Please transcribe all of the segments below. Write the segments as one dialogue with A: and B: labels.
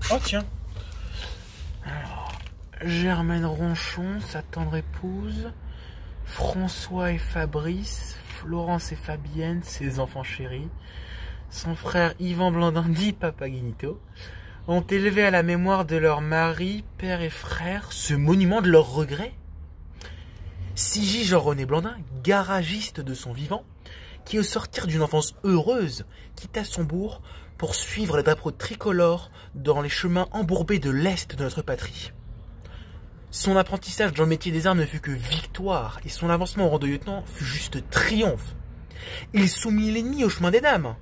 A: Oh tiens. Alors, Germaine Ronchon, sa tendre épouse, François et Fabrice, Florence et Fabienne, ses enfants chéris, son frère Yvan Blandin, dit Papa Guinito, ont élevé à la mémoire de leur mari, père et frère, ce monument de leur regret. Sigi Jean-René Blandin, garagiste de son vivant, qui au sortir d'une enfance heureuse, quitta son bourg pour suivre les drapeaux tricolores dans les chemins embourbés de l'Est de notre patrie. Son apprentissage dans le métier des armes ne fut que victoire, et son avancement au rang de lieutenant fut juste triomphe. Il soumit l'ennemi au chemin des dames,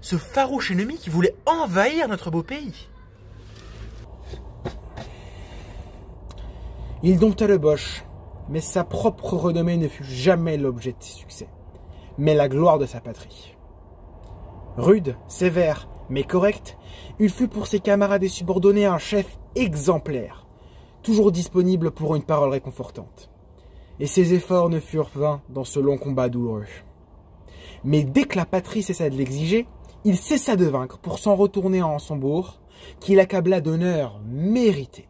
A: ce farouche ennemi qui voulait envahir notre beau pays.
B: Il dompta le Boche, mais sa propre renommée ne fut jamais l'objet de ses succès, mais la gloire de sa patrie. Rude, sévère, mais correct, il fut pour ses camarades et subordonnés un chef exemplaire, toujours disponible pour une parole réconfortante. Et ses efforts ne furent vains dans ce long combat douloureux. Mais dès que la patrie cessa de l'exiger, il cessa de vaincre pour s'en retourner en son bourg, qu'il accabla d'honneurs mérités.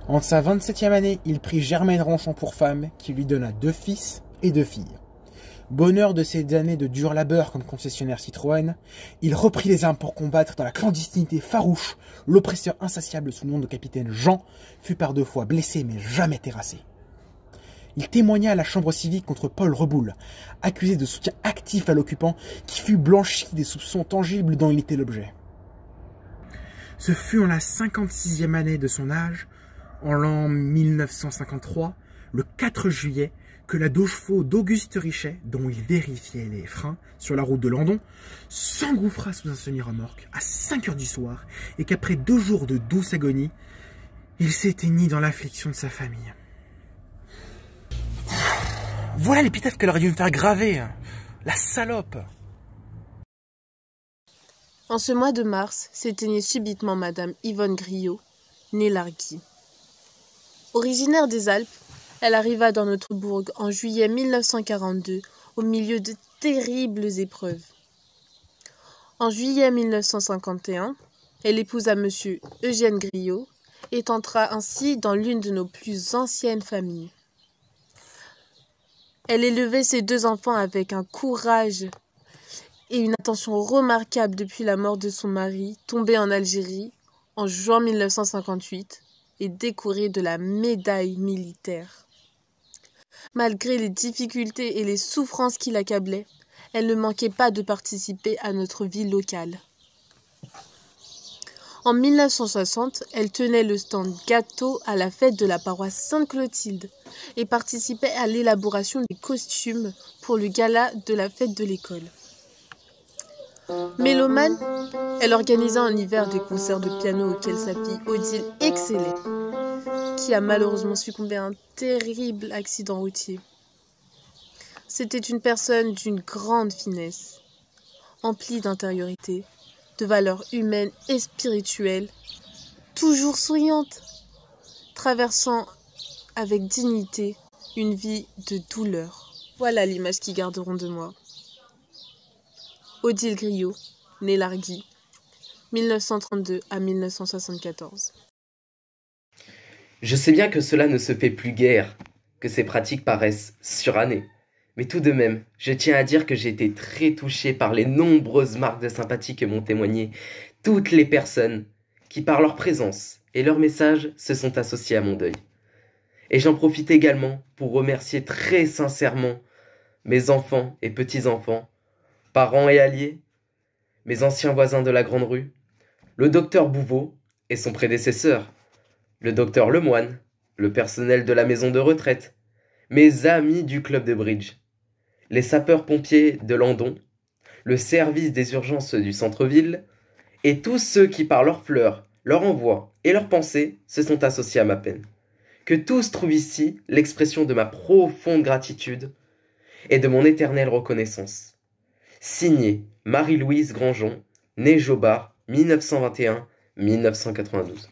B: En sa 27e année, il prit Germaine Ronchon pour femme, qui lui donna 2 fils et 2 filles. Bonheur de ces années de dur labeur comme concessionnaire Citroën, il reprit les armes pour combattre dans la clandestinité farouche. L'oppresseur insatiable sous le nom de capitaine Jean fut par 2 fois blessé mais jamais terrassé. Il témoigna à la chambre civique contre Paul Reboul, accusé de soutien actif à l'occupant, qui fut blanchi des soupçons tangibles dont il était l'objet. Ce fut en la 56e année de son âge, en l'an 1953, le 4 juillet, que la 2 chevaux d'Auguste Richet, dont il vérifiait les freins sur la route de Landon, s'engouffra sous un semi-remorque à 5 heures du soir et qu'après 2 jours de douce agonie, il s'éteignit dans l'affliction de sa famille.
A: Voilà l'épitaphe qu'elle aurait dû me faire graver, la salope.
C: En ce mois de mars, s'éteignait subitement Madame Yvonne Griot, née Largui. Originaire des Alpes, elle arriva dans notre bourg en juillet 1942 au milieu de terribles épreuves. En juillet 1951, elle épousa Monsieur Eugène Griot et entra ainsi dans l'une de nos plus anciennes familles. Elle élevait ses 2 enfants avec un courage et une attention remarquables depuis la mort de son mari, tombé en Algérie en juin 1958 et décoré de la médaille militaire. Malgré les difficultés et les souffrances qui l'accablaient, elle ne manquait pas de participer à notre vie locale. En 1960, elle tenait le stand gâteau à la fête de la paroisse Sainte-Clotilde et participait à l'élaboration des costumes pour le gala de la fête de l'école. Mélomane, elle organisa en hiver des concerts de piano auxquels sa fille Odile excellait, qui a malheureusement succombé à un terrible accident routier. C'était une personne d'une grande finesse, emplie d'intériorité, de valeurs humaines et spirituelles, toujours souriante, traversant avec dignité une vie de douleur. Voilà l'image qu'ils garderont de moi. Odile Griot, née Largui, 1932 à 1974.
D: Je sais bien que cela ne se fait plus guère, que ces pratiques paraissent surannées. Mais tout de même, je tiens à dire que j'ai été très touché par les nombreuses marques de sympathie que m'ont témoigné toutes les personnes qui, par leur présence et leur message, se sont associées à mon deuil. Et j'en profite également pour remercier très sincèrement mes enfants et petits-enfants, parents et alliés, mes anciens voisins de la Grande Rue, le docteur Bouveau et son prédécesseur, le docteur Lemoine, le personnel de la maison de retraite, mes amis du club de bridge, les sapeurs-pompiers de Landon, le service des urgences du centre-ville, et tous ceux qui par leurs fleurs, leur envoi et leurs pensées se sont associés à ma peine. Que tous trouvent ici l'expression de ma profonde gratitude et de mon éternelle reconnaissance. Signé Marie-Louise Grandjean, née Jobard, 1921-1992.